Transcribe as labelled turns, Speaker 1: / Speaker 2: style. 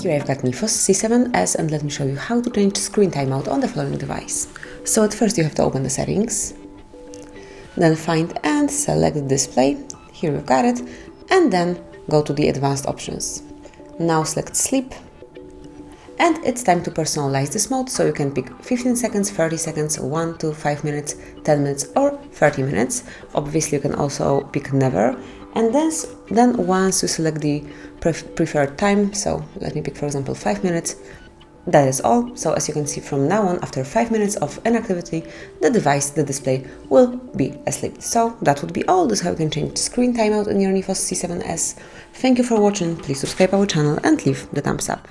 Speaker 1: Here I've got Neffos C7s, and let me show you how to change screen timeout on the following device. So at first you have to open the settings, then find and select the display, here you've got it, and then go to the advanced options. Now select sleep, and it's time to personalize this mode, so you can pick 15 seconds, 30 seconds, 1 to 5 minutes, 10 minutes or 30 minutes. Obviously you can also pick never, and then once you select the preferred time, so let me pick for example 5 minutes, that is all. So as you can see, from now on, after 5 minutes of inactivity, the device, the display, will be asleep. So that would be all. This is how you can change screen timeout in your Neffos C7s. Thank you for watching, please subscribe our channel and leave the thumbs up.